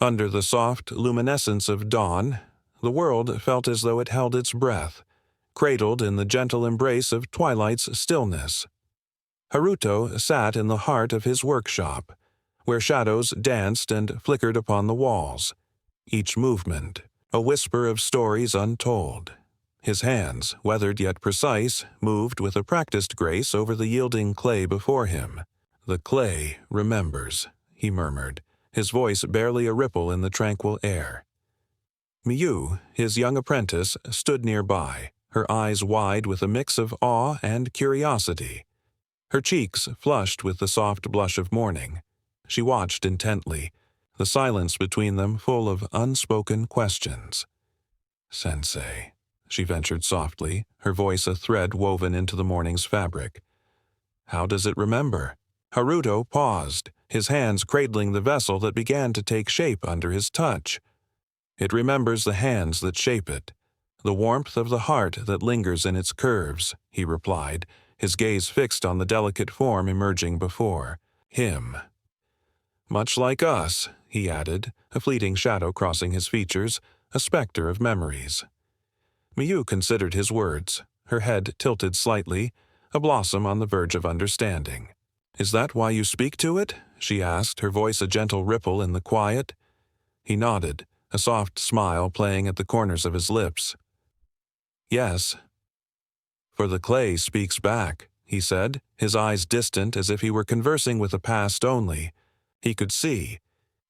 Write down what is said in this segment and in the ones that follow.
Under the soft luminescence of dawn, the world felt as though it held its breath, cradled in the gentle embrace of twilight's stillness. Haruto sat in the heart of his workshop, where shadows danced and flickered upon the walls, each movement a whisper of stories untold. His hands, weathered yet precise, moved with a practiced grace over the yielding clay before him. "The clay remembers," he murmured, his voice barely a ripple in the tranquil air. Miyu, his young apprentice, stood nearby, her eyes wide with a mix of awe and curiosity. Her cheeks flushed with the soft blush of morning. She watched intently, the silence between them full of unspoken questions. "Sensei," she ventured softly, her voice a thread woven into the morning's fabric. "How does it remember?" Haruto paused, his hands cradling the vessel that began to take shape under his touch. "It remembers the hands that shape it, the warmth of the heart that lingers in its curves," he replied, his gaze fixed on the delicate form emerging before him. "Much like us," he added, a fleeting shadow crossing his features, a specter of memories. Miyu considered his words, her head tilted slightly, a blossom on the verge of understanding. "Is that why you speak to it?" she asked, her voice a gentle ripple in the quiet. He nodded, a soft smile playing at the corners of his lips. "Yes." "For the clay speaks back," he said, his eyes distant as if he were conversing with the past only. He could see.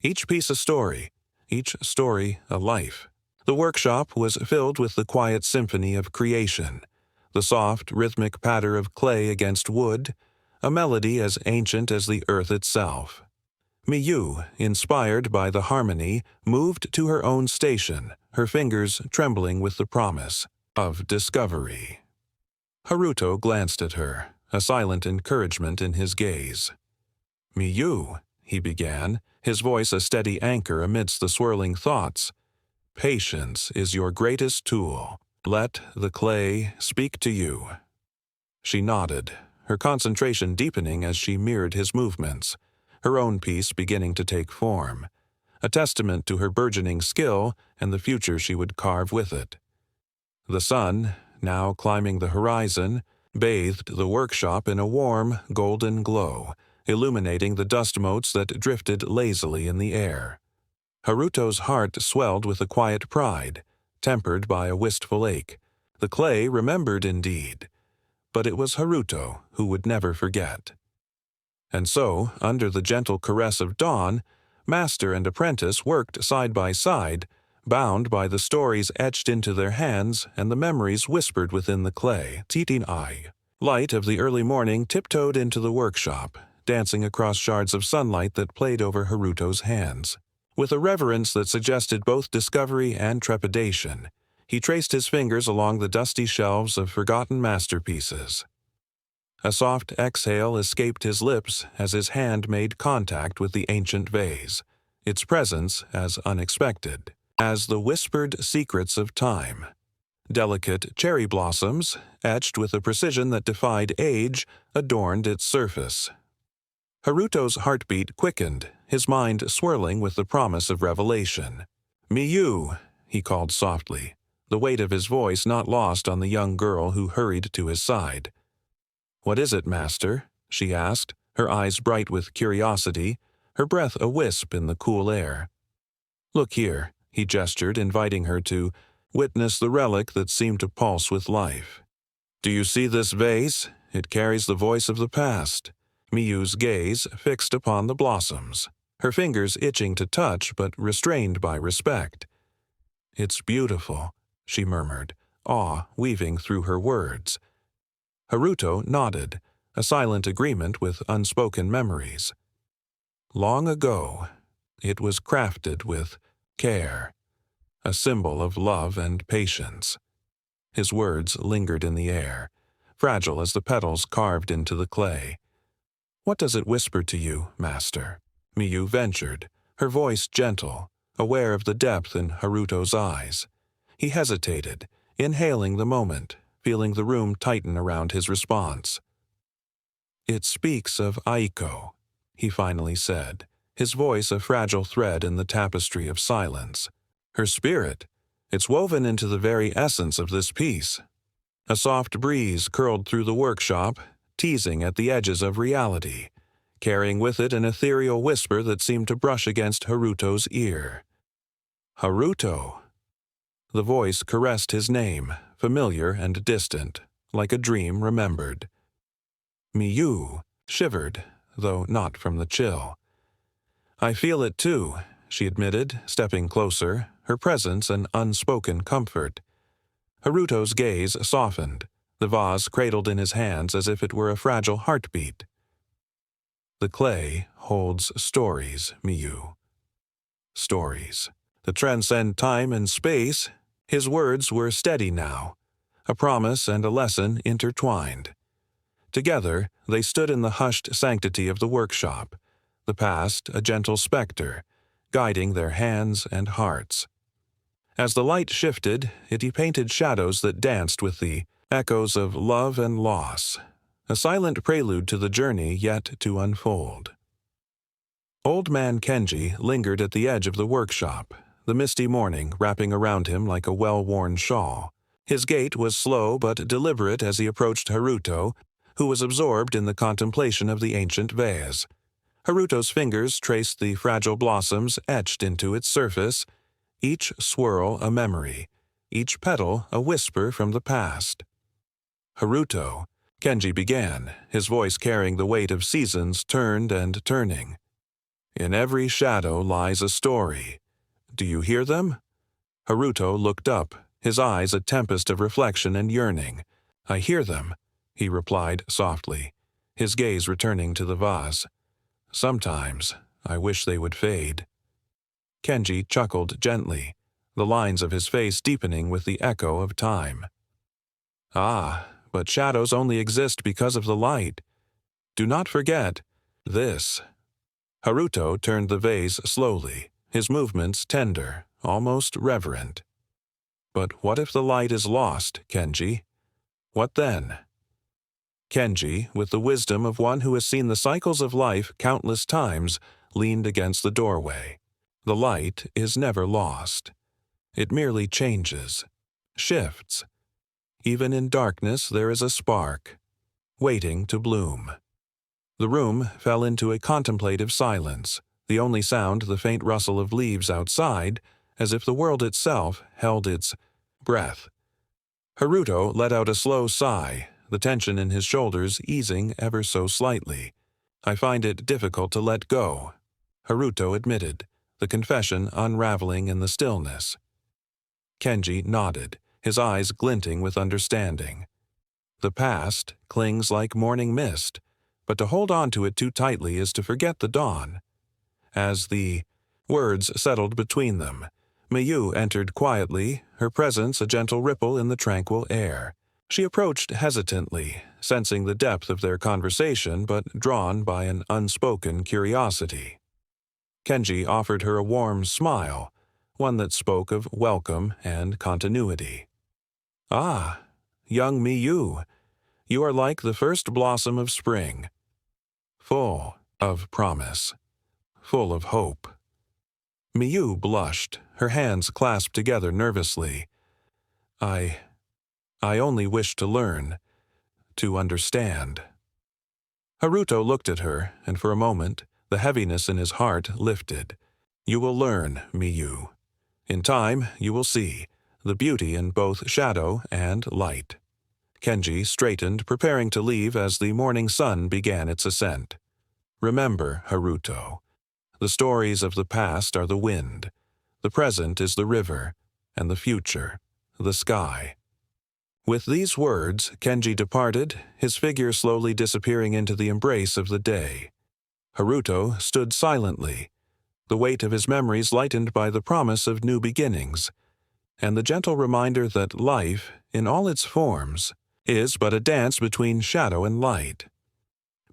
Each piece a story, each story a life. The workshop was filled with the quiet symphony of creation, the soft, rhythmic patter of clay against wood, a melody as ancient as the earth itself. Miyu, inspired by the harmony, moved to her own station, her fingers trembling with the promise of discovery. Haruto glanced at her, a silent encouragement in his gaze. "Miyu," he began, his voice a steady anchor amidst the swirling thoughts. "Patience is your greatest tool. Let the clay speak to you." She nodded, her concentration deepening as she mirrored his movements, her own piece beginning to take form, a testament to her burgeoning skill and the future she would carve with it. The sun, now climbing the horizon, bathed the workshop in a warm, golden glow, illuminating the dust motes that drifted lazily in the air. Haruto's heart swelled with a quiet pride, tempered by a wistful ache. The clay remembered indeed, but it was Haruto who would never forget. And so, under the gentle caress of dawn, master and apprentice worked side by side, bound by the stories etched into their hands and the memories whispered within the clay. Titin-ai. Light of the early morning tiptoed into the workshop, dancing across shards of sunlight that played over Haruto's hands. With a reverence that suggested both discovery and trepidation, he traced his fingers along the dusty shelves of forgotten masterpieces. A soft exhale escaped his lips as his hand made contact with the ancient vase, its presence as unexpected as the whispered secrets of time. Delicate cherry blossoms, etched with a precision that defied age, adorned its surface. Haruto's heartbeat quickened, his mind swirling with the promise of revelation. "Miyu," he called softly, the weight of his voice not lost on the young girl who hurried to his side. "What is it, master?" she asked, her eyes bright with curiosity, her breath a wisp in the cool air. "Look here," he gestured, inviting her to witness the relic that seemed to pulse with life. "Do you see this vase? It carries the voice of the past." Miyu's gaze fixed upon the blossoms, her fingers itching to touch but restrained by respect. "It's beautiful," she murmured, awe weaving through her words. Haruto nodded, a silent agreement with unspoken memories. Long ago, it was crafted with care, a symbol of love and patience. His words lingered in the air, fragile as the petals carved into the clay. "What does it whisper to you, master?" Miyu ventured, her voice gentle, aware of the depth in Haruto's eyes. He hesitated, inhaling the moment, feeling the room tighten around his response. "It speaks of Aiko," he finally said, his voice a fragile thread in the tapestry of silence. Her spirit, it's woven into the very essence of this piece. A soft breeze curled through the workshop, teasing at the edges of reality, carrying with it an ethereal whisper that seemed to brush against Haruto's ear. Haruto! The voice caressed his name, familiar and distant, like a dream remembered. Miyu shivered, though not from the chill. I feel it too, she admitted, stepping closer, her presence an unspoken comfort. Haruto's gaze softened, the vase cradled in his hands as if it were a fragile heartbeat. The clay holds stories, Miyu. Stories that transcend time and space. His words were steady now, a promise and a lesson intertwined. Together, they stood in the hushed sanctity of the workshop, the past a gentle specter, guiding their hands and hearts. As the light shifted, it painted shadows that danced with the echoes of love and loss, a silent prelude to the journey yet to unfold. Old man Kenji lingered at the edge of the workshop, the misty morning wrapping around him like a well-worn shawl. His gait was slow but deliberate as he approached Haruto, who was absorbed in the contemplation of the ancient vase. Haruto's fingers traced the fragile blossoms etched into its surface, each swirl a memory, each petal a whisper from the past. Haruto, Kenji began, his voice carrying the weight of seasons turned and turning. In every shadow lies a story. Do you hear them? Haruto looked up, his eyes a tempest of reflection and yearning. I hear them, he replied softly, his gaze returning to the vase. Sometimes I wish they would fade. Kenji chuckled gently, the lines of his face deepening with the echo of time. Ah, but shadows only exist because of the light. Do not forget this. Haruto turned the vase slowly, his movements tender, almost reverent. But what if the light is lost, Kenji? What then? Kenji, with the wisdom of one who has seen the cycles of life countless times, leaned against the doorway. The light is never lost. It merely changes, shifts. Even in darkness there is a spark, waiting to bloom. The room fell into a contemplative silence, the only sound the faint rustle of leaves outside, as if the world itself held its breath. Haruto let out a slow sigh, the tension in his shoulders easing ever so slightly. I find it difficult to let go, Haruto admitted, the confession unraveling in the stillness. Kenji nodded, his eyes glinting with understanding. The past clings like morning mist, but to hold on to it too tightly is to forget the dawn. As the words settled between them, Miyu entered quietly, her presence a gentle ripple in the tranquil air. She approached hesitantly, sensing the depth of their conversation but drawn by an unspoken curiosity. Kenji offered her a warm smile, one that spoke of welcome and continuity. Ah, young Miyu, you are like the first blossom of spring, full of promise, full of hope. Miyu blushed, her hands clasped together nervously. I only wish to learn, to understand. Haruto looked at her, and for a moment, the heaviness in his heart lifted. You will learn, Miyu. In time, you will see the beauty in both shadow and light. Kenji straightened, preparing to leave as the morning sun began its ascent. Remember, Haruto, the stories of the past are the wind, the present is the river, and the future, the sky. With these words, Kenji departed, his figure slowly disappearing into the embrace of the day. Haruto stood silently, the weight of his memories lightened by the promise of new beginnings, and the gentle reminder that life, in all its forms, is but a dance between shadow and light.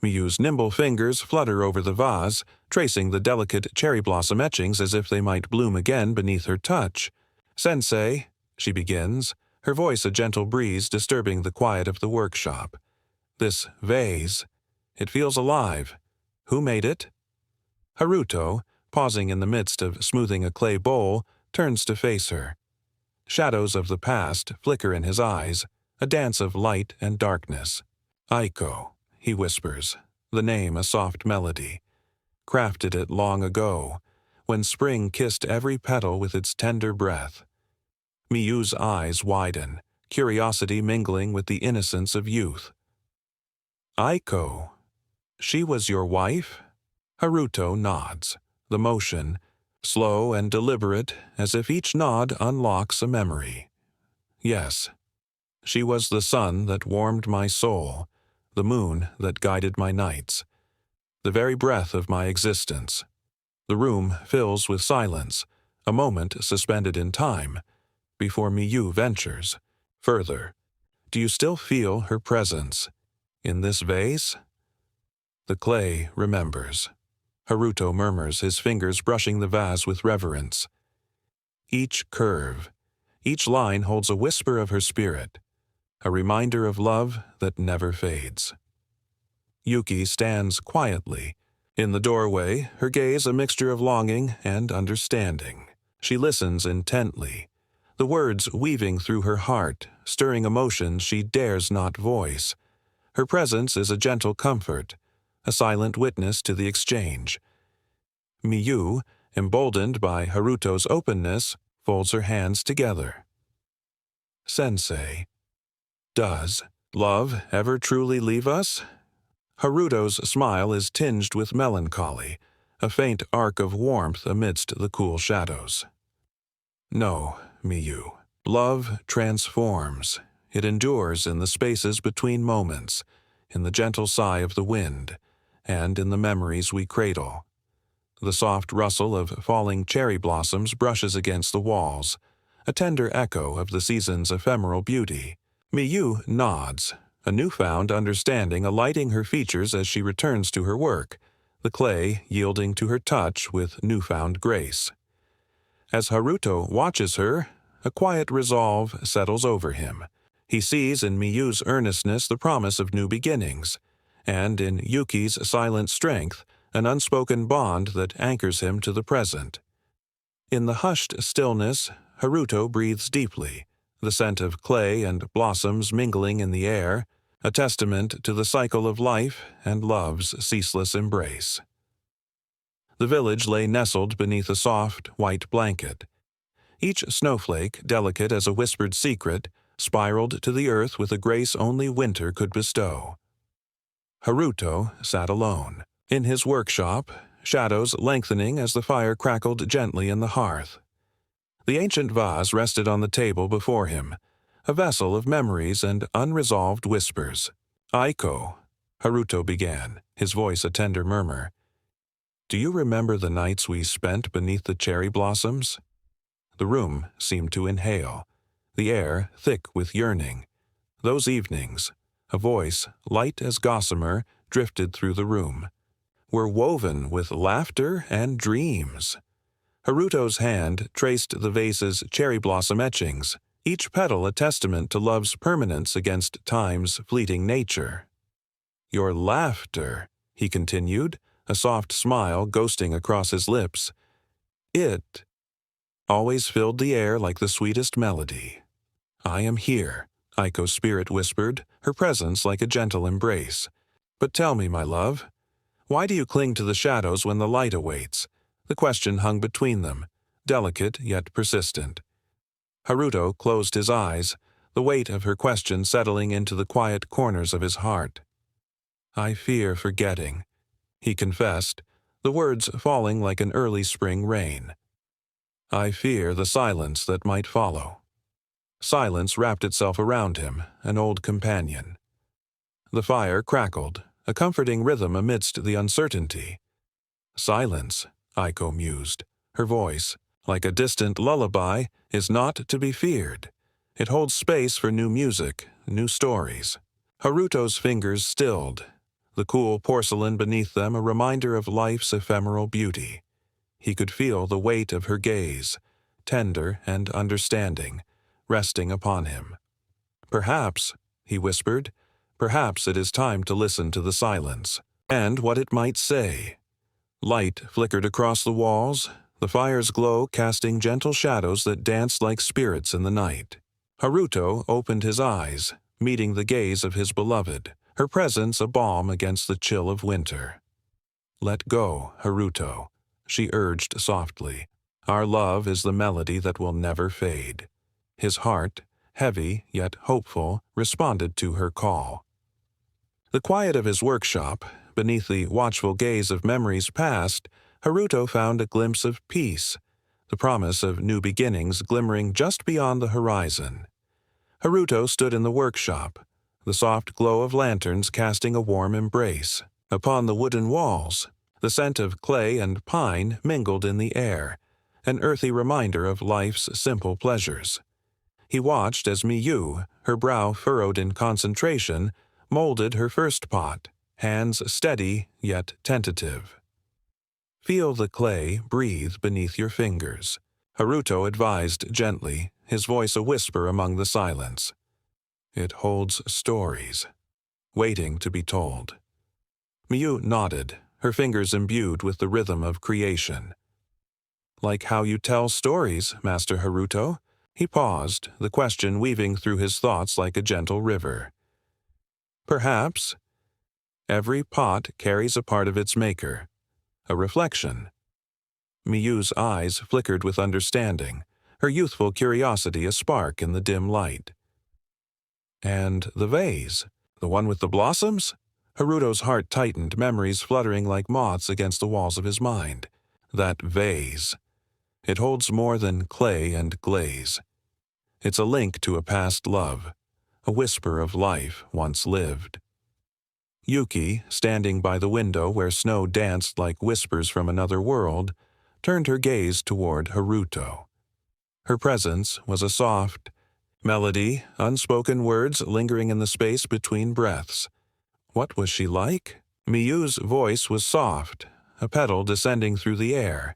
Miyu's nimble fingers flutter over the vase, tracing the delicate cherry blossom etchings as if they might bloom again beneath her touch. Sensei, she begins, her voice a gentle breeze disturbing the quiet of the workshop. This vase, it feels alive. Who made it? Haruto, pausing in the midst of smoothing a clay bowl, turns to face her. Shadows of the past flicker in his eyes, a dance of light and darkness. Aiko, he whispers, the name a soft melody. Crafted it long ago, when spring kissed every petal with its tender breath. Miyu's eyes widen, curiosity mingling with the innocence of youth. Aiko, she was your wife? Haruto nods, the motion, slow and deliberate, as if each nod unlocks a memory. Yes, she was the sun that warmed my soul, the moon that guided my nights, the very breath of my existence. The room fills with silence, a moment suspended in time, before Miyu ventures. Further, do you still feel her presence? In this vase? The clay remembers. Haruto murmurs, his fingers brushing the vase with reverence. Each curve, each line holds a whisper of her spirit, a reminder of love that never fades. Yuki stands quietly. In the doorway, her gaze a mixture of longing and understanding. She listens intently, the words weaving through her heart, stirring emotions she dares not voice. Her presence is a gentle comfort, a silent witness to the exchange. Miyu, emboldened by Haruto's openness, folds her hands together. Sensei, does love ever truly leave us? Haruto's smile is tinged with melancholy, a faint arc of warmth amidst the cool shadows. No, Miyu. Love transforms. It endures in the spaces between moments, in the gentle sigh of the wind, and in the memories we cradle. The soft rustle of falling cherry blossoms brushes against the walls, a tender echo of the season's ephemeral beauty. Miyu nods, a newfound understanding alighting her features as she returns to her work, the clay yielding to her touch with newfound grace. As Haruto watches her, a quiet resolve settles over him. He sees in Miyu's earnestness the promise of new beginnings, and in Yuki's silent strength, an unspoken bond that anchors him to the present. In the hushed stillness, Haruto breathes deeply, the scent of clay and blossoms mingling in the air, a testament to the cycle of life and love's ceaseless embrace. The village lay nestled beneath a soft, white blanket. Each snowflake, delicate as a whispered secret, spiraled to the earth with a grace only winter could bestow. Haruto sat alone. In his workshop, shadows lengthening as the fire crackled gently in the hearth. The ancient vase rested on the table before him, a vessel of memories and unresolved whispers. Aiko, Haruto began, his voice a tender murmur. Do you remember the nights we spent beneath the cherry blossoms? The room seemed to inhale, the air thick with yearning. Those evenings, a voice, light as gossamer, drifted through the room, were woven with laughter and dreams. Haruto's hand traced the vase's cherry blossom etchings, each petal a testament to love's permanence against time's fleeting nature. Your laughter, he continued, a soft smile ghosting across his lips. It always filled the air like the sweetest melody. I am here, Aiko's spirit whispered, her presence like a gentle embrace. But tell me, my love, why do you cling to the shadows when the light awaits? The question hung between them, delicate yet persistent. Haruto closed his eyes, the weight of her question settling into the quiet corners of his heart. I fear forgetting, he confessed, the words falling like an early spring rain. I fear the silence that might follow. Silence wrapped itself around him, an old companion. The fire crackled, a comforting rhythm amidst the uncertainty. Silence, Aiko mused, her voice, like a distant lullaby, is not to be feared. It holds space for new music, new stories. Haruto's fingers stilled, the cool porcelain beneath them a reminder of life's ephemeral beauty. He could feel the weight of her gaze, tender and understanding, resting upon him. Perhaps, he whispered, perhaps it is time to listen to the silence, and what it might say. Light flickered across the walls, the fire's glow casting gentle shadows that danced like spirits in the night. Haruto opened his eyes, meeting the gaze of his beloved, her presence a balm against the chill of winter. "Let go, Haruto," she urged softly. "Our love is the melody that will never fade." His heart, heavy yet hopeful, responded to her call. The quiet of his workshop, beneath the watchful gaze of memories past, Haruto found a glimpse of peace, the promise of new beginnings glimmering just beyond the horizon. Haruto stood in the workshop, the soft glow of lanterns casting a warm embrace. Upon the wooden walls, the scent of clay and pine mingled in the air, an earthy reminder of life's simple pleasures. He watched as Miyu, her brow furrowed in concentration, molded her first pot, hands steady yet tentative. "Feel the clay breathe beneath your fingers," Haruto advised gently, his voice a whisper among the silence. "It holds stories, waiting to be told." Miyu nodded, her fingers imbued with the rhythm of creation. "Like how you tell stories, Master Haruto?" He paused, the question weaving through his thoughts like a gentle river. "Perhaps. Every pot carries a part of its maker, a reflection." Miyu's eyes flickered with understanding, her youthful curiosity a spark in the dim light. "And the vase, the one with the blossoms?" Haruto's heart tightened, memories fluttering like moths against the walls of his mind. That vase. It holds more than clay and glaze. It's a link to a past love, a whisper of life once lived. Yuki, standing by the window where snow danced like whispers from another world, turned her gaze toward Haruto. Her presence was a soft melody, unspoken words lingering in the space between breaths. What was she like? Miyu's voice was soft, a petal descending through the air.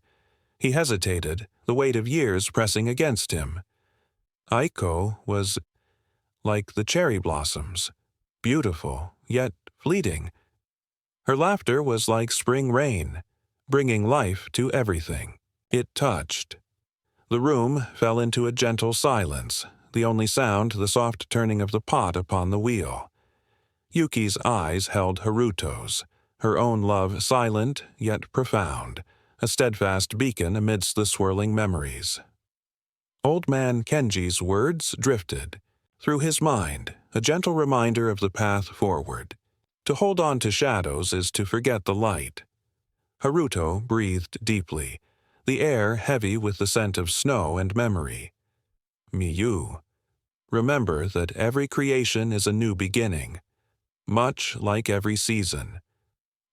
He hesitated, the weight of years pressing against him. Aiko was like the cherry blossoms, beautiful, yet fleeting. Her laughter was like spring rain, bringing life to everything. It touched. The room fell into a gentle silence, the only sound the soft turning of the pot upon the wheel. Yuki's eyes held Haruto's, her own love silent yet profound, a steadfast beacon amidst the swirling memories. Old man Kenji's words drifted. Through his mind, a gentle reminder of the path forward. To hold on to shadows is to forget the light. Haruto breathed deeply, the air heavy with the scent of snow and memory. "Miyu, remember that every creation is a new beginning, much like every season.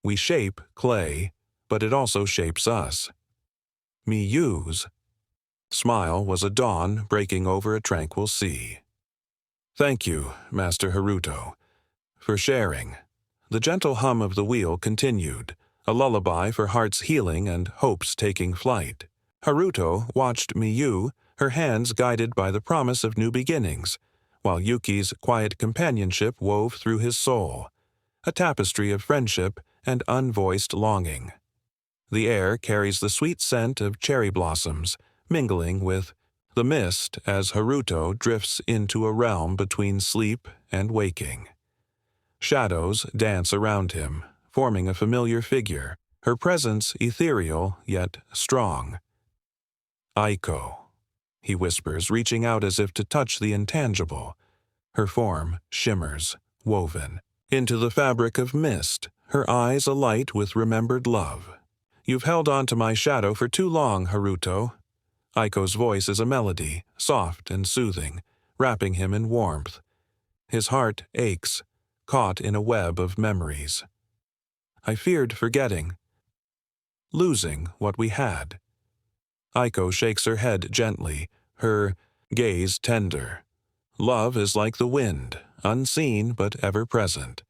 We shape clay, but it also shapes us." Miyu's smile was a dawn breaking over a tranquil sea. "Thank you, Master Haruto, for sharing." The gentle hum of the wheel continued, a lullaby for heart's healing and hopes taking flight. Haruto watched Miyu, her hands guided by the promise of new beginnings, while Yuki's quiet companionship wove through his soul, a tapestry of friendship and unvoiced longing. The air carries the sweet scent of cherry blossoms, mingling with the mist as Haruto drifts into a realm between sleep and waking. Shadows dance around him, forming a familiar figure, her presence ethereal yet strong. "Aiko," he whispers, reaching out as if to touch the intangible. Her form shimmers, woven into the fabric of mist, her eyes alight with remembered love. "You've held on to my shadow for too long, Haruto." Aiko's voice is a melody, soft and soothing, wrapping him in warmth. His heart aches, caught in a web of memories. "I feared forgetting, losing what we had." Aiko shakes her head gently, her gaze tender. "Love is like the wind, unseen but ever present.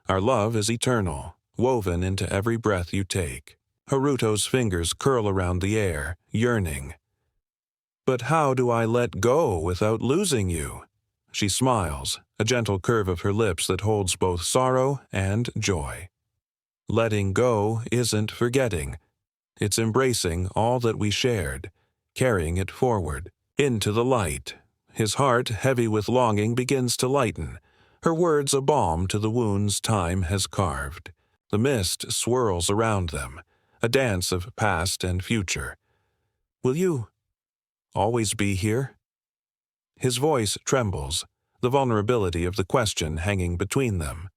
Our love is eternal, woven into every breath you take." Haruto's fingers curl around the air, yearning. "But how do I let go without losing you?" She smiles, a gentle curve of her lips that holds both sorrow and joy. "Letting go isn't forgetting, It's embracing all that we shared, carrying it forward, into the light. His heart, heavy with longing, begins to lighten, her words a balm to the wounds time has carved. The mist swirls around them, a dance of past and future. Will you always be here? His voice trembles, the vulnerability of the question hanging between them.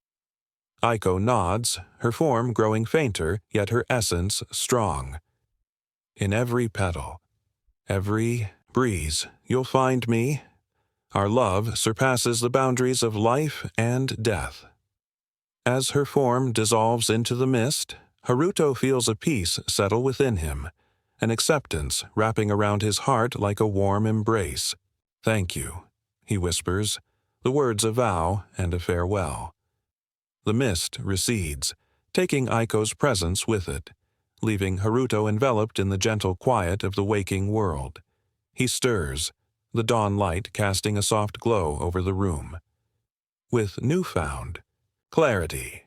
Aiko nods, her form growing fainter, yet her essence strong. In every petal, every breeze, you'll find me. Our love surpasses the boundaries of life and death. As her form dissolves into the mist, Haruto feels a peace settle within him, an acceptance wrapping around his heart like a warm embrace. "Thank you," he whispers, the words a vow and a farewell. The mist recedes, taking Aiko's presence with it, leaving Haruto enveloped in the gentle quiet of the waking world. He stirs, the dawn light casting a soft glow over the room. With newfound clarity,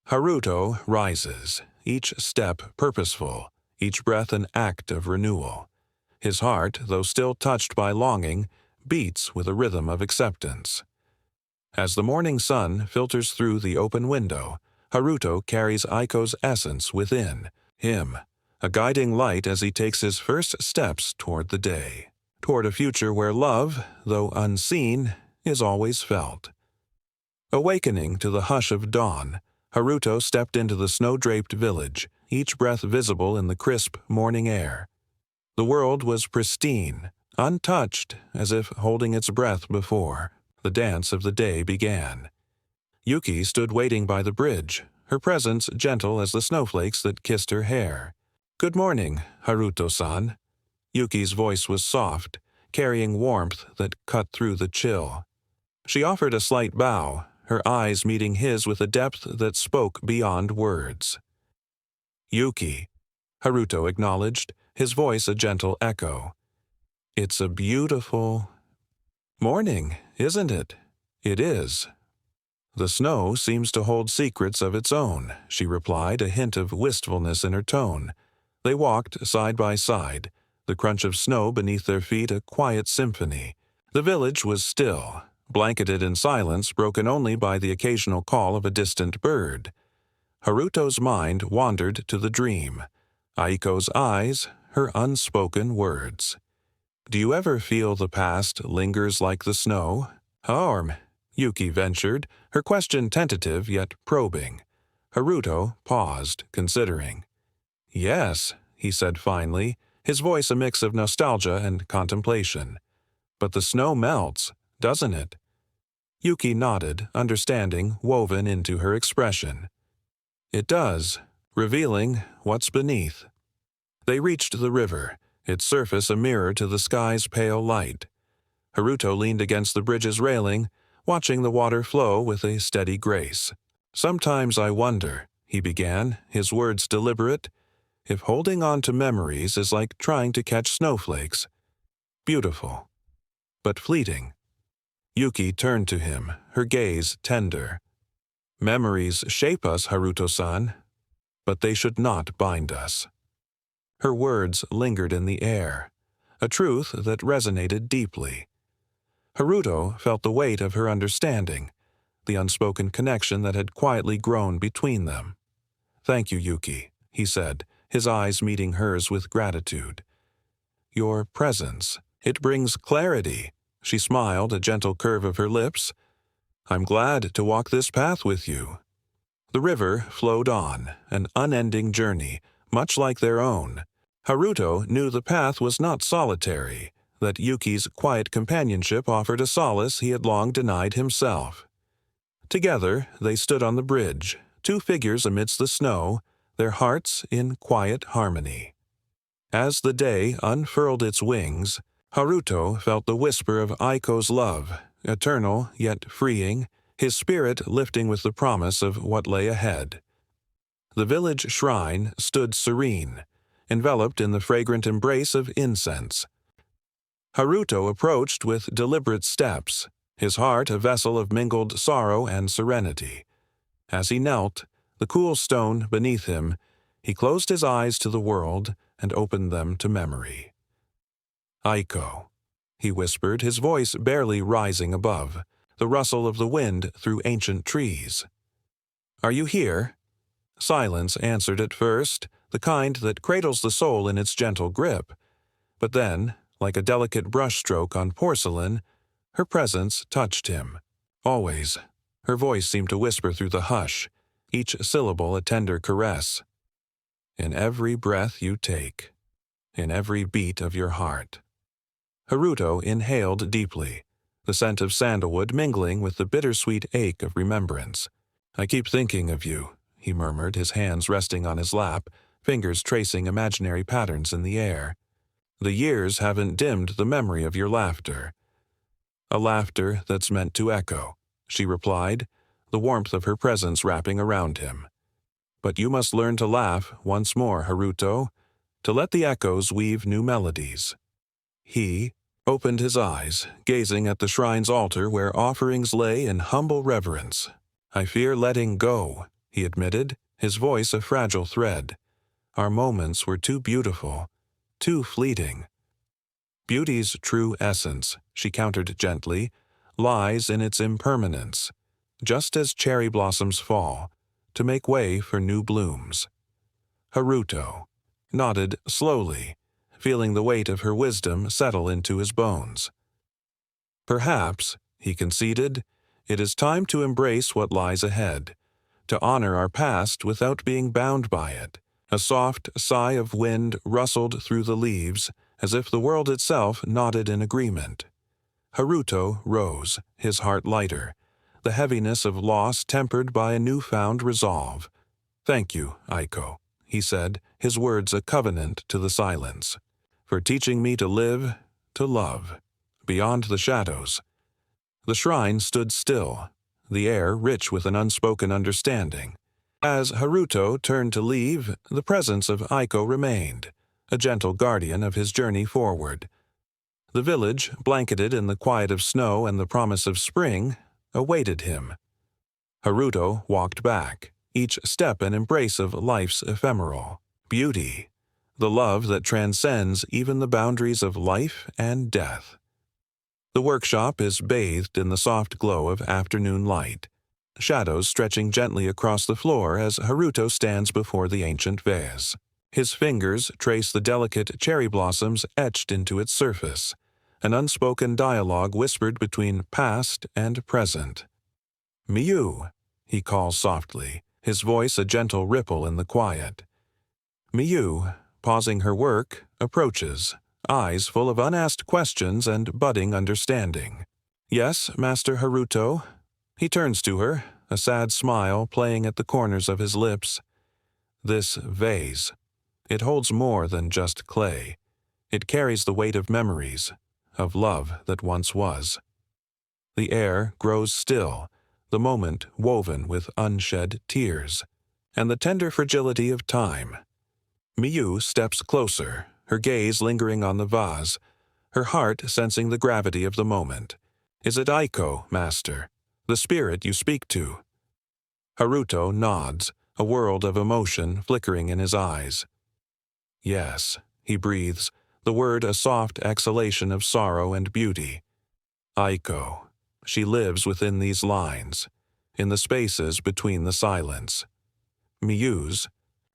Haruto rises, each step purposeful, each breath an act of renewal. His heart, though still touched by longing, beats with a rhythm of acceptance. As the morning sun filters through the open window, Haruto carries Aiko's essence within him, a guiding light as he takes his first steps toward the day, toward a future where love, though unseen, is always felt. Awakening to the hush of dawn, Haruto stepped into the snow-draped village, each breath visible in the crisp morning air. The world was pristine, untouched, as if holding its breath before the dance of the day began. Yuki stood waiting by the bridge, her presence gentle as the snowflakes that kissed her hair. "Good morning, Haruto-san." Yuki's voice was soft, carrying warmth that cut through the chill. She offered a slight bow, her eyes meeting his with a depth that spoke beyond words. "Yuki," Haruto acknowledged, his voice a gentle echo. "It's a beautiful morning, isn't it?" "It is." "The snow seems to hold secrets of its own," she replied, a hint of wistfulness in her tone. They walked side by side, the crunch of snow beneath their feet a quiet symphony. The village was still, blanketed in silence broken only by the occasional call of a distant bird. Haruto's mind wandered to the dream, Aiko's eyes, her unspoken words. "Do you ever feel the past lingers like the snow?" "Harm," Yuki ventured, her question tentative yet probing. Haruto paused, considering. "Yes," he said finally, his voice a mix of nostalgia and contemplation. "But the snow melts, doesn't it?" Yuki nodded, understanding woven into her expression. "It does, revealing what's beneath." They reached the river, its surface a mirror to the sky's pale light. Haruto leaned against the bridge's railing, watching the water flow with a steady grace. "Sometimes I wonder," he began, his words deliberate, "if holding on to memories is like trying to catch snowflakes. Beautiful, but fleeting." Yuki turned to him, her gaze tender. "Memories shape us, Haruto-san, but they should not bind us." Her words lingered in the air, a truth that resonated deeply. Haruto felt the weight of her understanding, the unspoken connection that had quietly grown between them. "Thank you, Yuki," he said, his eyes meeting hers with gratitude. "Your presence, it brings clarity." She smiled, a gentle curve of her lips. "I'm glad to walk this path with you." The river flowed on, an unending journey, much like their own. Haruto knew the path was not solitary, that Yuki's quiet companionship offered a solace he had long denied himself. Together, they stood on the bridge, two figures amidst the snow, their hearts in quiet harmony. As the day unfurled its wings, Haruto felt the whisper of Aiko's love, eternal yet freeing, his spirit lifting with the promise of what lay ahead. The village shrine stood serene, enveloped in the fragrant embrace of incense. Haruto approached with deliberate steps, his heart a vessel of mingled sorrow and serenity. As he knelt, the cool stone beneath him, he closed his eyes to the world, and opened them to memory. Aiko, he whispered, his voice barely rising above the rustle of the wind through ancient trees. Are you here? Silence answered at first, the kind that cradles the soul in its gentle grip. But then, like a delicate brushstroke on porcelain, her presence touched him. Always. Her voice seemed to whisper through the hush, each syllable a tender caress. In every breath you take, in every beat of your heart. Haruto inhaled deeply, the scent of sandalwood mingling with the bittersweet ache of remembrance. I keep thinking of you, he murmured, his hands resting on his lap, fingers tracing imaginary patterns in the air. The years haven't dimmed the memory of your laughter. A laughter that's meant to echo, she replied, the warmth of her presence wrapping around him. But you must learn to laugh once more, Haruto, to let the echoes weave new melodies. He opened his eyes, gazing at the shrine's altar where offerings lay in humble reverence. I fear letting go, he admitted, his voice a fragile thread. Our moments were too beautiful, too fleeting. Beauty's true essence, she countered gently, lies in its impermanence, just as cherry blossoms fall, to make way for new blooms. Haruto nodded slowly, feeling the weight of her wisdom settle into his bones. Perhaps, he conceded, it is time to embrace what lies ahead, to honor our past without being bound by it. A soft sigh of wind rustled through the leaves, as if the world itself nodded in agreement. Haruto rose, his heart lighter, the heaviness of loss tempered by a newfound resolve. Thank you, Aiko, he said, his words a covenant to the silence, for teaching me to live, to love, beyond the shadows. The shrine stood still, the air rich with an unspoken understanding. As Haruto turned to leave, the presence of Aiko remained, a gentle guardian of his journey forward. The village, blanketed in the quiet of snow and the promise of spring, awaited him. Haruto walked back, each step an embrace of life's ephemeral beauty, the love that transcends even the boundaries of life and death. The workshop is bathed in the soft glow of afternoon light, shadows stretching gently across the floor as Haruto stands before the ancient vase. His fingers trace the delicate cherry blossoms etched into its surface, an unspoken dialogue whispered between past and present. Miyu, he calls softly, his voice a gentle ripple in the quiet. Miyu, pausing her work, approaches, eyes full of unasked questions and budding understanding. Yes, Master Haruto. He turns to her, a sad smile playing at the corners of his lips. This vase. It holds more than just clay. It carries the weight of memories, of love that once was. The air grows still, the moment woven with unshed tears, and the tender fragility of time. Miyu steps closer, her gaze lingering on the vase, her heart sensing the gravity of the moment. Is it Aiko, Master, the spirit you speak to? Haruto nods, a world of emotion flickering in his eyes. Yes, he breathes, the word a soft exhalation of sorrow and beauty. Aiko. She lives within these lines, in the spaces between the silence. Miyu's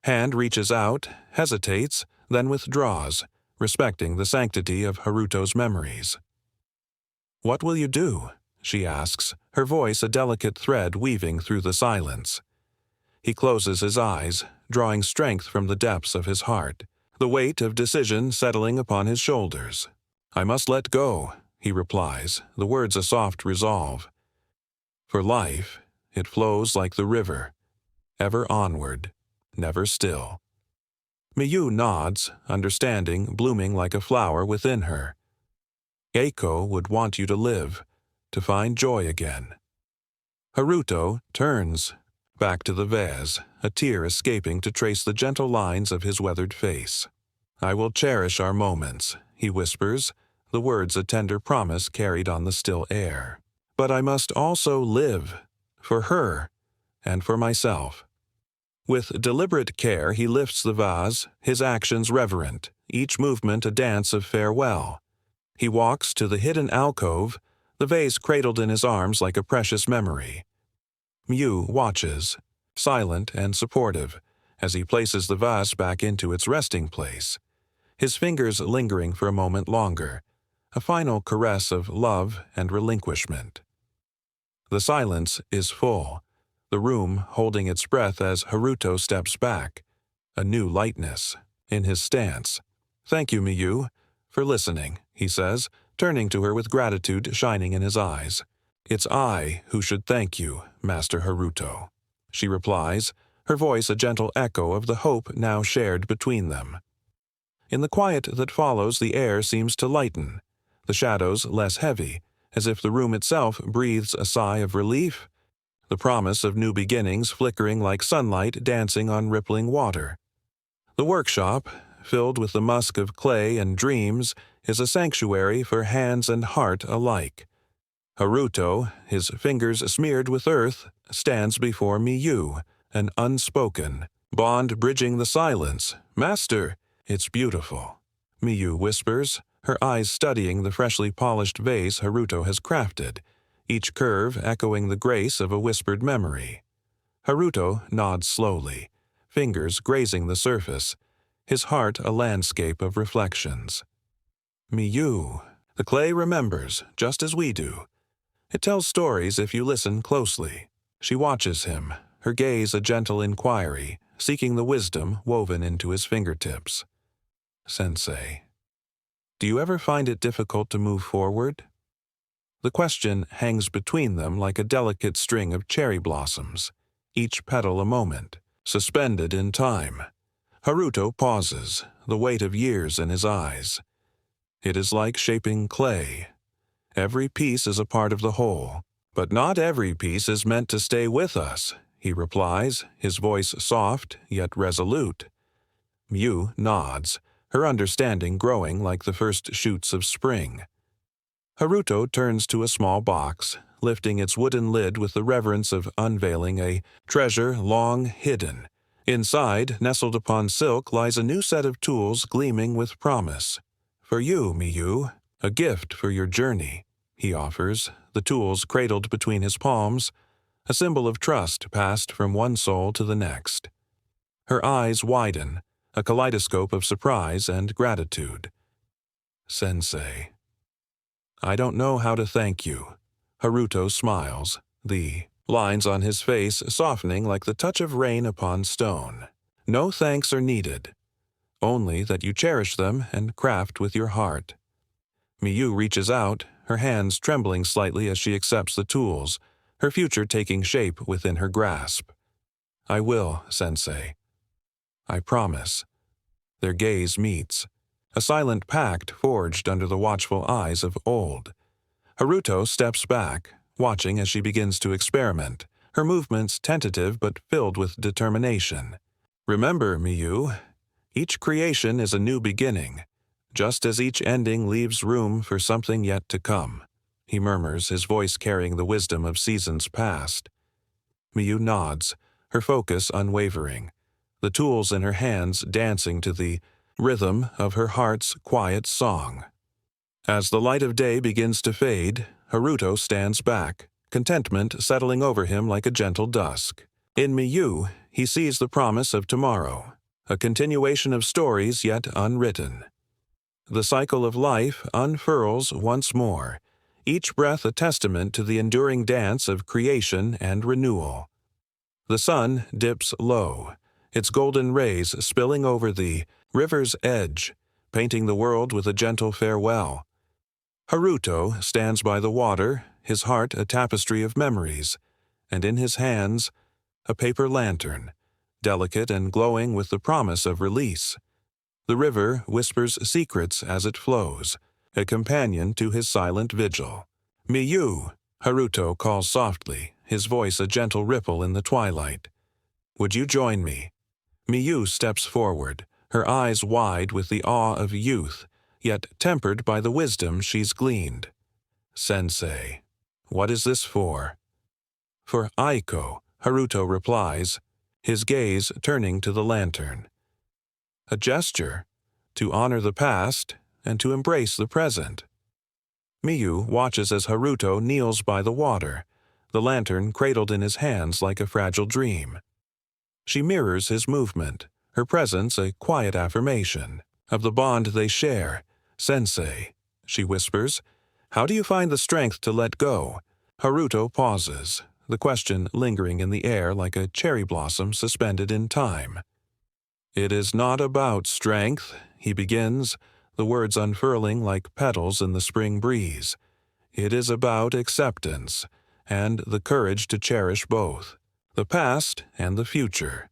hand reaches out, hesitates, then withdraws, respecting the sanctity of Haruto's memories. What will you do? She asks, her voice a delicate thread weaving through the silence. He closes his eyes, drawing strength from the depths of his heart, the weight of decision settling upon his shoulders. I must let go, he replies, the words a soft resolve. For life, it flows like the river, ever onward, never still. Miyu nods, understanding blooming like a flower within her. Eiko would want you to live, to find joy again. Haruto turns, back to the vase, a tear escaping to trace the gentle lines of his weathered face. I will cherish our moments, he whispers, the words a tender promise carried on the still air. But I must also live, for her, and for myself. With deliberate care he lifts the vase, his actions reverent, each movement a dance of farewell. He walks to the hidden alcove, the vase cradled in his arms like a precious memory. Miyu watches, silent and supportive, as he places the vase back into its resting place, his fingers lingering for a moment longer, a final caress of love and relinquishment. The silence is full, the room holding its breath as Haruto steps back, a new lightness in his stance. "Thank you, Miyu, for listening," he says, turning to her with gratitude shining in his eyes. "It's I who should thank you, Master Haruto," she replies, her voice a gentle echo of the hope now shared between them. In the quiet that follows, the air seems to lighten, the shadows less heavy, as if the room itself breathes a sigh of relief, the promise of new beginnings flickering like sunlight dancing on rippling water. The workshop, filled with the musk of clay and dreams, is a sanctuary for hands and heart alike. Haruto, his fingers smeared with earth, stands before Miyu, an unspoken bond bridging the silence. "Master, it's beautiful," Miyu whispers, her eyes studying the freshly polished vase Haruto has crafted, each curve echoing the grace of a whispered memory. Haruto nods slowly, fingers grazing the surface, his heart a landscape of reflections. "Miyu, the clay remembers, just as we do. It tells stories if you listen closely." She watches him, her gaze a gentle inquiry, seeking the wisdom woven into his fingertips. "Sensei, do you ever find it difficult to move forward?" The question hangs between them like a delicate string of cherry blossoms, each petal a moment, suspended in time. Haruto pauses, the weight of years in his eyes. "It is like shaping clay. Every piece is a part of the whole, but not every piece is meant to stay with us," he replies, his voice soft yet resolute. Miyu nods, her understanding growing like the first shoots of spring. Haruto turns to a small box, lifting its wooden lid with the reverence of unveiling a treasure long hidden. Inside, nestled upon silk, lies a new set of tools gleaming with promise. "For you, Miyu, a gift for your journey," he offers, the tools cradled between his palms, a symbol of trust passed from one soul to the next. Her eyes widen, a kaleidoscope of surprise and gratitude. "Sensei, I don't know how to thank you." Haruto smiles, the lines on his face softening like the touch of rain upon stone. "No thanks are needed, only that you cherish them and craft with your heart." Miyu reaches out, her hands trembling slightly as she accepts the tools, her future taking shape within her grasp. "I will, Sensei. I promise." Their gaze meets, a silent pact forged under the watchful eyes of old. Haruto steps back, watching as she begins to experiment, her movements tentative but filled with determination. "Remember, Miyu, each creation is a new beginning, just as each ending leaves room for something yet to come," he murmurs, his voice carrying the wisdom of seasons past. Miyu nods, her focus unwavering, the tools in her hands dancing to the rhythm of her heart's quiet song. As the light of day begins to fade, Haruto stands back, contentment settling over him like a gentle dusk. In Miyu, he sees the promise of tomorrow, a continuation of stories yet unwritten. The cycle of life unfurls once more, each breath a testament to the enduring dance of creation and renewal. The sun dips low, its golden rays spilling over the river's edge, painting the world with a gentle farewell. Haruto stands by the water, his heart a tapestry of memories, and in his hands a paper lantern, delicate and glowing with the promise of release. The river whispers secrets as it flows, a companion to his silent vigil. "Miyu," Haruto calls softly, his voice a gentle ripple in the twilight. "Would you join me?" Miyu steps forward, her eyes wide with the awe of youth, yet tempered by the wisdom she's gleaned. "Sensei, what is this for?" "For Aiko," Haruto replies, his gaze turning to the lantern. A gesture to honor the past and to embrace the present. Miyu watches as Haruto kneels by the water, the lantern cradled in his hands like a fragile dream. She mirrors his movement, her presence a quiet affirmation of the bond they share. "Sensei," she whispers, "how do you find the strength to let go?" Haruto pauses, the question lingering in the air like a cherry blossom suspended in time. "It is not about strength," he begins, the words unfurling like petals in the spring breeze. "It is about acceptance, and the courage to cherish both, the past and the future."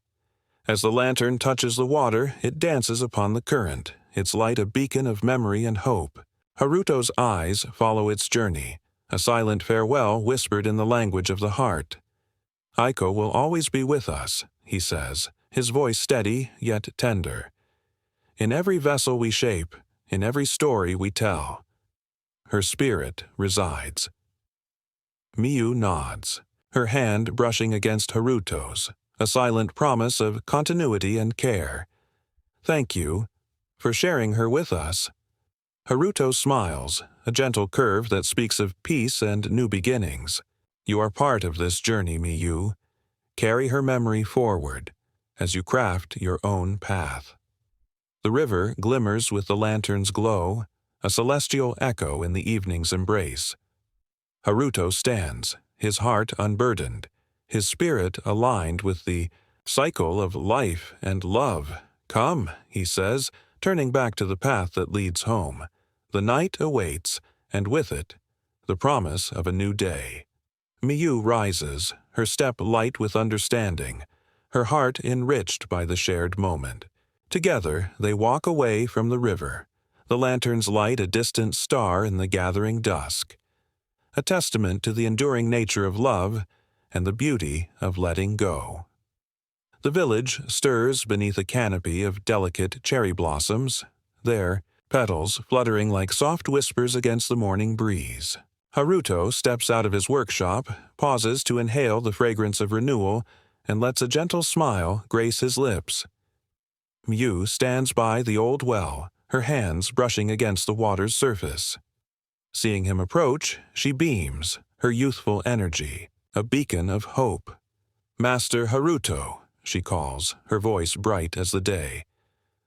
As the lantern touches the water, it dances upon the current, its light a beacon of memory and hope. Haruto's eyes follow its journey, a silent farewell whispered in the language of the heart. "Aiko will always be with us," he says, his voice steady yet tender. "In every vessel we shape, in every story we tell, her spirit resides." Miyu nods, her hand brushing against Haruto's, a silent promise of continuity and care. "Thank you for sharing her with us." Haruto smiles, a gentle curve that speaks of peace and new beginnings. "You are part of this journey, Miyu. Carry her memory forward as you craft your own path." The river glimmers with the lantern's glow, a celestial echo in the evening's embrace. Haruto stands, his heart unburdened, his spirit aligned with the cycle of life and love. "Come," he says, turning back to the path that leads home. "The night awaits, and with it, the promise of a new day." Miyu rises, her step light with understanding, her heart enriched by the shared moment. Together they walk away from the river, the lantern's light a distant star in the gathering dusk, a testament to the enduring nature of love and the beauty of letting go. The village stirs beneath a canopy of delicate cherry blossoms, their petals fluttering like soft whispers against the morning breeze. Haruto steps out of his workshop, pauses to inhale the fragrance of renewal, and lets a gentle smile grace his lips. Miyu stands by the old well, her hands brushing against the water's surface. Seeing him approach, she beams, her youthful energy, a beacon of hope. "Master Haruto," she calls, her voice bright as the day.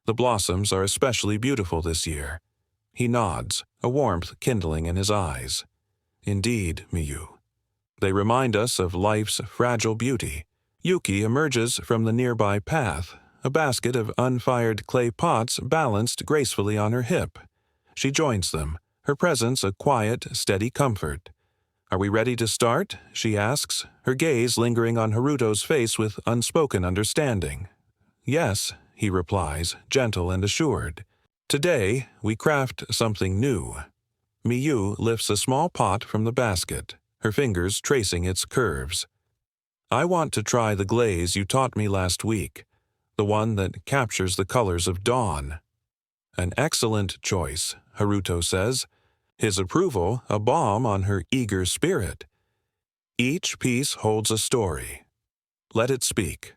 "The blossoms are especially beautiful this year." He nods, a warmth kindling in his eyes. "Indeed, Miyu. They remind us of life's fragile beauty." Yuki emerges from the nearby path, a basket of unfired clay pots balanced gracefully on her hip. She joins them, her presence a quiet, steady comfort. "Are we ready to start?" she asks, her gaze lingering on Haruto's face with unspoken understanding. "Yes," he replies, gentle and assured. "Today, we craft something new." Miyu lifts a small pot from the basket, her fingers tracing its curves. "I want to try the glaze you taught me last week, the one that captures the colors of dawn." "An excellent choice," Haruto says, his approval a balm on her eager spirit. "Each piece holds a story. Let it speak."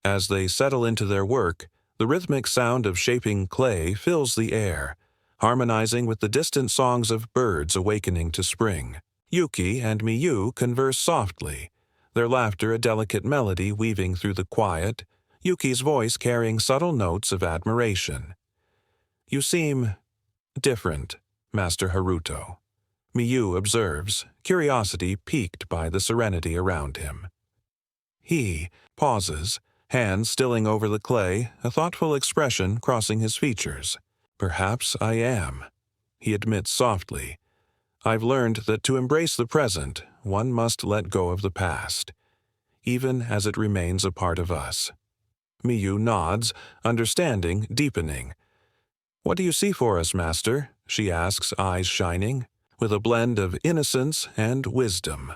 As they settle into their work, the rhythmic sound of shaping clay fills the air, harmonizing with the distant songs of birds awakening to spring. Yuki and Miyu converse softly, their laughter a delicate melody weaving through the quiet, Yuki's voice carrying subtle notes of admiration. "You seem different, Master Haruto," Miyu observes, curiosity piqued by the serenity around him. He pauses, hands stilling over the clay, a thoughtful expression crossing his features. "Perhaps I am," he admits softly. "I've learned that to embrace the present, one must let go of the past, even as it remains a part of us." Miyu nods, understanding deepening. "What do you see for us, Master?" she asks, eyes shining, with a blend of innocence and wisdom.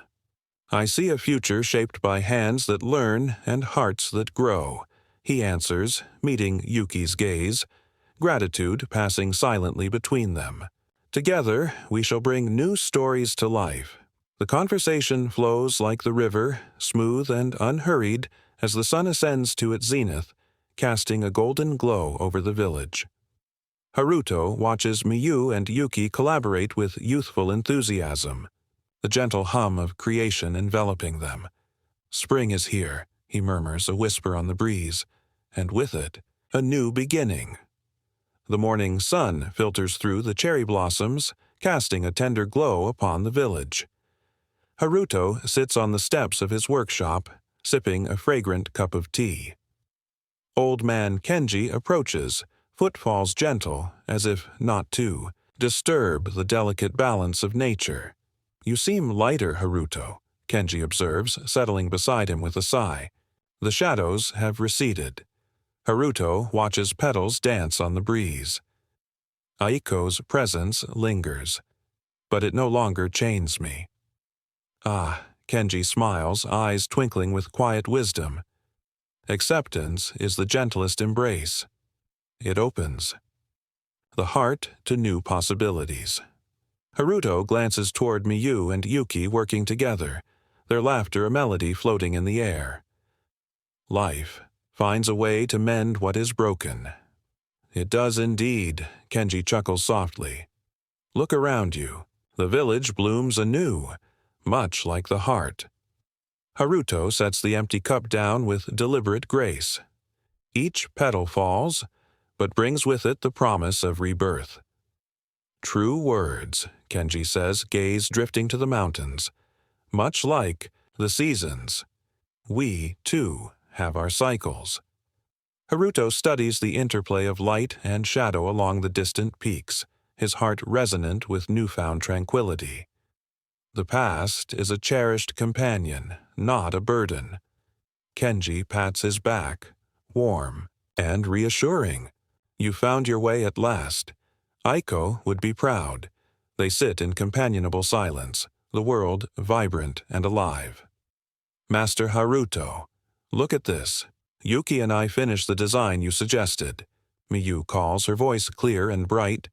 "I see a future shaped by hands that learn and hearts that grow," he answers, meeting Yuki's gaze, gratitude passing silently between them. "Together, we shall bring new stories to life." The conversation flows like the river, smooth and unhurried, as the sun ascends to its zenith, casting a golden glow over the village. Haruto watches Miyu and Yuki collaborate with youthful enthusiasm, the gentle hum of creation enveloping them. "Spring is here," he murmurs, a whisper on the breeze, and with it, a new beginning. The morning sun filters through the cherry blossoms, casting a tender glow upon the village. Haruto sits on the steps of his workshop, sipping a fragrant cup of tea. Old man Kenji approaches, footfalls gentle, as if not to disturb the delicate balance of nature. "You seem lighter, Haruto," Kenji observes, settling beside him with a sigh. The shadows have receded. Haruto watches petals dance on the breeze. Aiko's presence lingers, but it no longer chains me. "Ah," Kenji smiles, eyes twinkling with quiet wisdom. "Acceptance is the gentlest embrace. It opens the heart to new possibilities." Haruto glances toward Miyu and Yuki working together, their laughter a melody floating in the air. Life finds a way to mend what is broken. "It does indeed," Kenji chuckles softly. "Look around you. The village blooms anew, much like the heart." Haruto sets the empty cup down with deliberate grace. Each petal falls, but brings with it the promise of rebirth. "True words," Kenji says, gaze drifting to the mountains. "Much like the seasons. We, too, have our cycles." Haruto studies the interplay of light and shadow along the distant peaks, his heart resonant with newfound tranquility. The past is a cherished companion, not a burden. Kenji pats his back, warm and reassuring. "You found your way at last." Aiko would be proud. They sit in companionable silence, the world vibrant and alive. "Master Haruto, look at this. Yuki and I finished the design you suggested," Miyu calls, her voice clear and bright.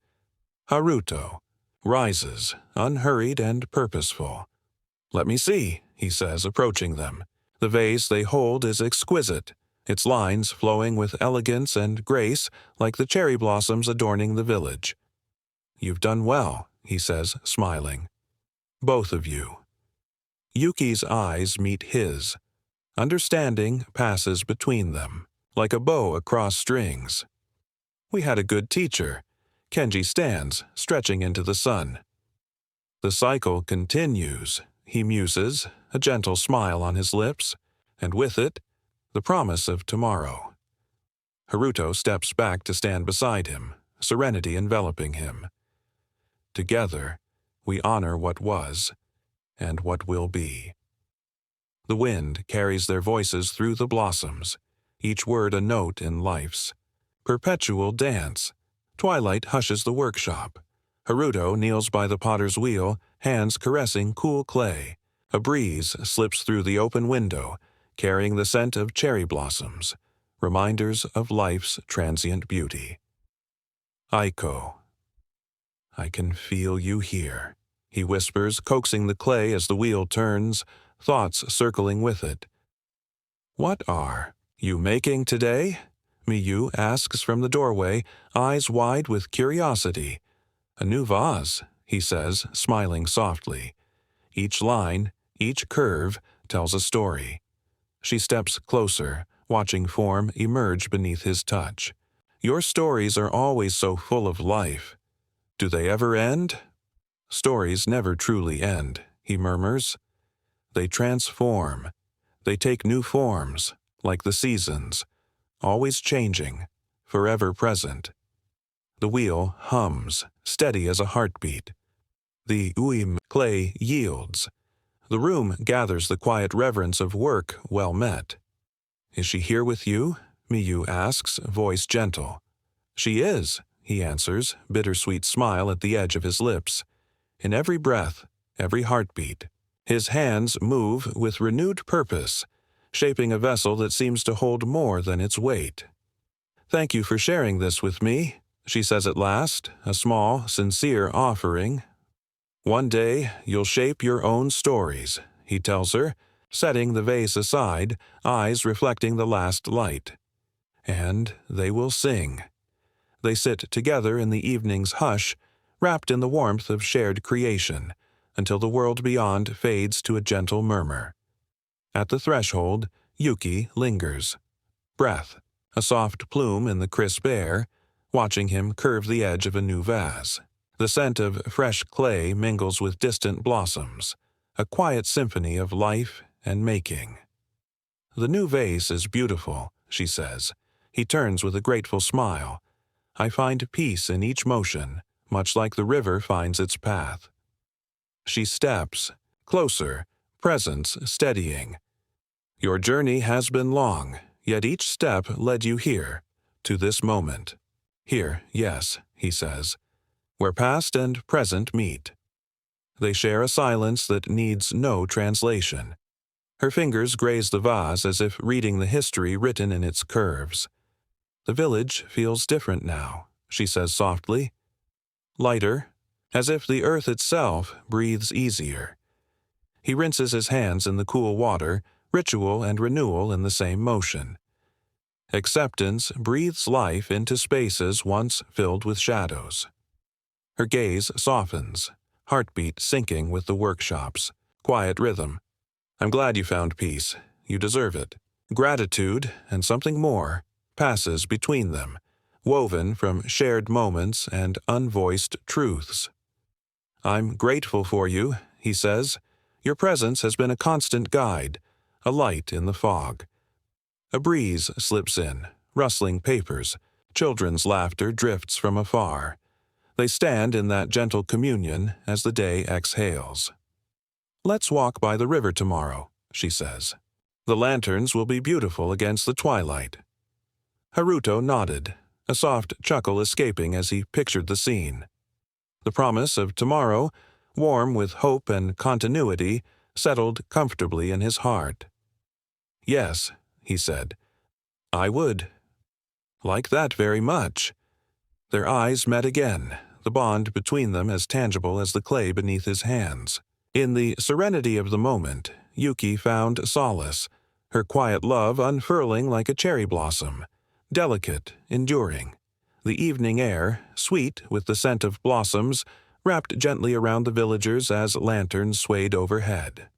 Haruto rises, unhurried and purposeful. "Let me see," he says, approaching them. The vase they hold is exquisite, its lines flowing with elegance and grace like the cherry blossoms adorning the village. "You've done well," he says, smiling. "Both of you." Yuki's eyes meet his. Understanding passes between them, like a bow across strings. "We had a good teacher." Kenji stands, stretching into the sun. "The cycle continues," he muses, a gentle smile on his lips, and with it, the promise of tomorrow. Haruto steps back to stand beside him, serenity enveloping him. "Together, we honor what was and what will be." The wind carries their voices through the blossoms, each word a note in life's perpetual dance. Twilight hushes the workshop. Haruto kneels by the potter's wheel, hands caressing cool clay. A breeze slips through the open window, carrying the scent of cherry blossoms, reminders of life's transient beauty. "Aiko, I can feel you here," he whispers, coaxing the clay as the wheel turns, thoughts circling with it. "What are you making today?" Miyu asks from the doorway, eyes wide with curiosity. "A new vase," he says, smiling softly. Each line, each curve, tells a story. She steps closer, watching form emerge beneath his touch. "Your stories are always so full of life. Do they ever end?" "Stories never truly end," he murmurs. "They transform. They take new forms, like the seasons, always changing, forever present." The wheel hums, steady as a heartbeat. The uim clay yields. The room gathers the quiet reverence of work well met. "Is she here with you?" Miyu asks, voice gentle. "She is," he answers, bittersweet smile at the edge of his lips. In every breath, every heartbeat, his hands move with renewed purpose, shaping a vessel that seems to hold more than its weight. "Thank you for sharing this with me," she says at last, a small, sincere offering. "One day you'll shape your own stories," he tells her, setting the vase aside, eyes reflecting the last light. And they will sing. They sit together in the evening's hush, wrapped in the warmth of shared creation, until the world beyond fades to a gentle murmur. At the threshold, Yuki lingers. Breath, a soft plume in the crisp air, watching him curve the edge of a new vase. The scent of fresh clay mingles with distant blossoms, a quiet symphony of life and making. "The new vase is beautiful," she says. He turns with a grateful smile. "I find peace in each motion, much like the river finds its path." She steps, closer, presence steadying. "Your journey has been long, yet each step led you here, to this moment." "Here, yes," he says, "where past and present meet." They share a silence that needs no translation. Her fingers graze the vase as if reading the history written in its curves. "The village feels different now," she says softly. "Lighter, as if the earth itself breathes easier." He rinses his hands in the cool water, ritual and renewal in the same motion. Acceptance breathes life into spaces once filled with shadows. Her gaze softens, heartbeat syncing with the workshop's quiet rhythm. "I'm glad you found peace. You deserve it." Gratitude, and something more, passes between them, woven from shared moments and unvoiced truths. "I'm grateful for you," he says. "Your presence has been a constant guide, a light in the fog." A breeze slips in, rustling papers. Children's laughter drifts from afar. They stand in that gentle communion as the day exhales. "Let's walk by the river tomorrow," she says. "The lanterns will be beautiful against the twilight." Haruto nodded, a soft chuckle escaping as he pictured the scene. The promise of tomorrow, warm with hope and continuity, settled comfortably in his heart. "Yes," he said, "I would." "Like that very much." Their eyes met again, the bond between them as tangible as the clay beneath his hands. In the serenity of the moment, Yuki found solace, her quiet love unfurling like a cherry blossom, delicate, enduring. The evening air, sweet with the scent of blossoms, wrapped gently around the villagers as lanterns swayed overhead.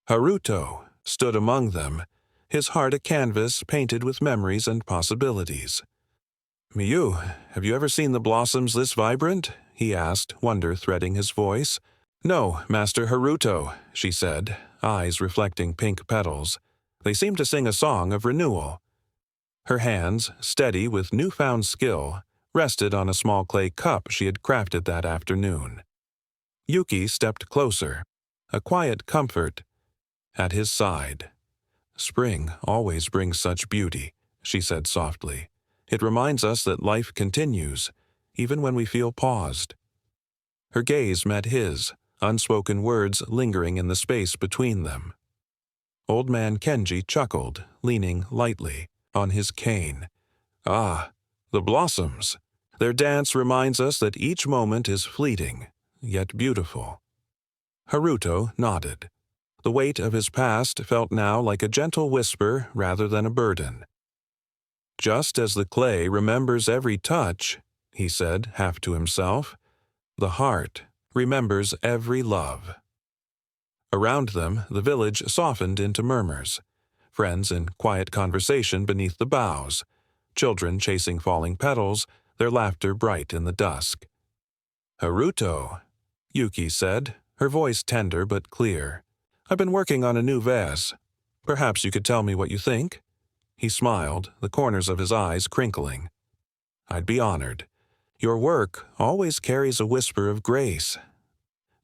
Haruto stood among them, his heart a canvas painted with memories and possibilities. "Miyu, have you ever seen the blossoms this vibrant?" he asked, wonder threading his voice. "No, Master Haruto," she said, eyes reflecting pink petals. "They seem to sing a song of renewal." Her hands, steady with newfound skill, rested on a small clay cup she had crafted that afternoon. Yuki stepped closer, a quiet comfort at his side. "Spring always brings such beauty," she said softly. "It reminds us that life continues, even when we feel paused." Her gaze met his, unspoken words lingering in the space between them. Old man Kenji chuckled, leaning lightly on his cane. "Ah, the blossoms! Their dance reminds us that each moment is fleeting, yet beautiful." Haruto nodded. The weight of his past felt now like a gentle whisper rather than a burden. "Just as the clay remembers every touch," he said, half to himself, "the heart remembers every love." Around them, the village softened into murmurs. Friends in quiet conversation beneath the boughs. Children chasing falling petals, their laughter bright in the dusk. "Haruto," Yuki said, her voice tender but clear. "I've been working on a new vase. Perhaps you could tell me what you think?" He smiled, the corners of his eyes crinkling. "I'd be honored. Your work always carries a whisper of grace."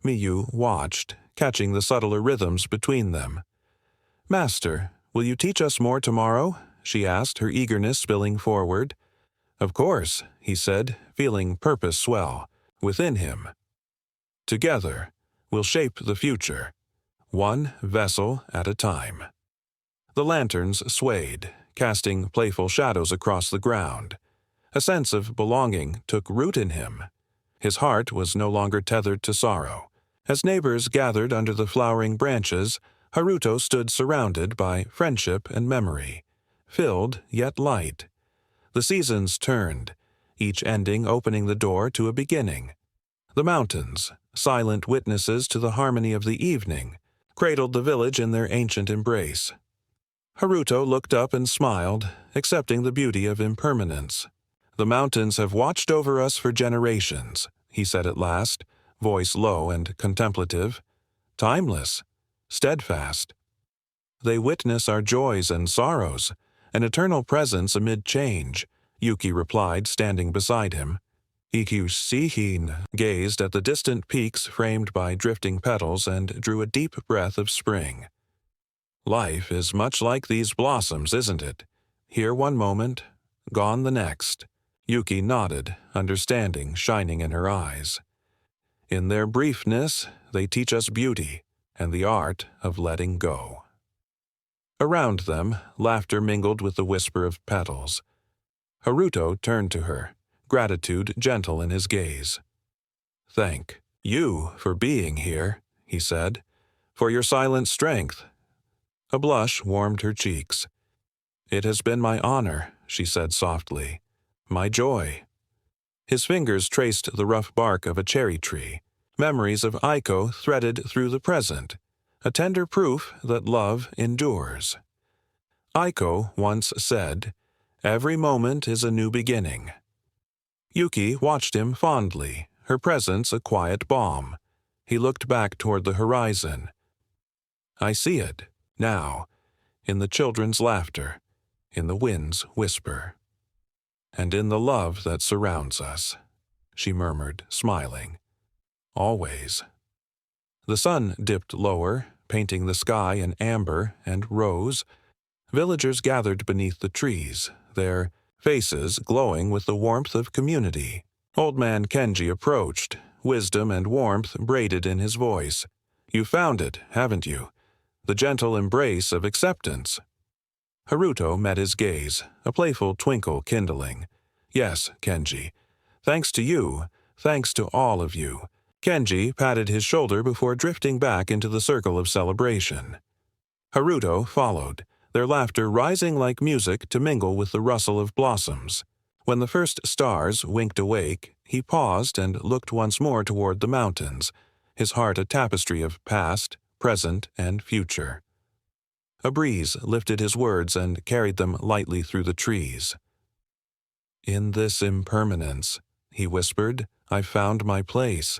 Miyu watched, catching the subtler rhythms between them. "Master, will you teach us more tomorrow?" she asked, her eagerness spilling forward. "Of course," he said, feeling purpose swell within him. "Together, we'll shape the future, one vessel at a time." The lanterns swayed, casting playful shadows across the ground. A sense of belonging took root in him. His heart was no longer tethered to sorrow. As neighbors gathered under the flowering branches, Haruto stood surrounded by friendship and memory, filled yet light. The seasons turned, each ending opening the door to a beginning. The mountains, silent witnesses to the harmony of the evening, cradled the village in their ancient embrace. Haruto looked up and smiled, accepting the beauty of impermanence. "The mountains have watched over us for generations," he said at last, voice low and contemplative. "Timeless, steadfast. They witness our joys and sorrows, an eternal presence amid change," Yuki replied, standing beside him. Ikyushihin gazed at the distant peaks framed by drifting petals and drew a deep breath of spring. "Life is much like these blossoms, isn't it? Here one moment, gone the next." Yuki nodded, understanding shining in her eyes. "In their briefness, they teach us beauty and the art of letting go." Around them, laughter mingled with the whisper of petals. Haruto turned to her, gratitude gentle in his gaze. "Thank you for being here," he said, "for your silent strength." A blush warmed her cheeks. "It has been my honor," she said softly, "my joy." His fingers traced the rough bark of a cherry tree, memories of Aiko threaded through the present, a tender proof that love endures. Aiko once said, "Every moment is a new beginning." Yuki watched him fondly, her presence a quiet balm. He looked back toward the horizon. "I see it, now, in the children's laughter, in the wind's whisper, and in the love that surrounds us," she murmured, smiling. "Always." The sun dipped lower, painting the sky in amber and rose. Villagers gathered beneath the trees, their faces glowing with the warmth of community. Old man Kenji approached, wisdom and warmth braided in his voice. "You found it, haven't you? The gentle embrace of acceptance." Haruto met his gaze, a playful twinkle kindling. "Yes, Kenji. Thanks to you, thanks to all of you." Kenji patted his shoulder before drifting back into the circle of celebration. Haruto followed, their laughter rising like music to mingle with the rustle of blossoms. When the first stars winked awake, he paused and looked once more toward the mountains, his heart a tapestry of past, present, and future. A breeze lifted his words and carried them lightly through the trees. "In this impermanence," he whispered, "I found my place.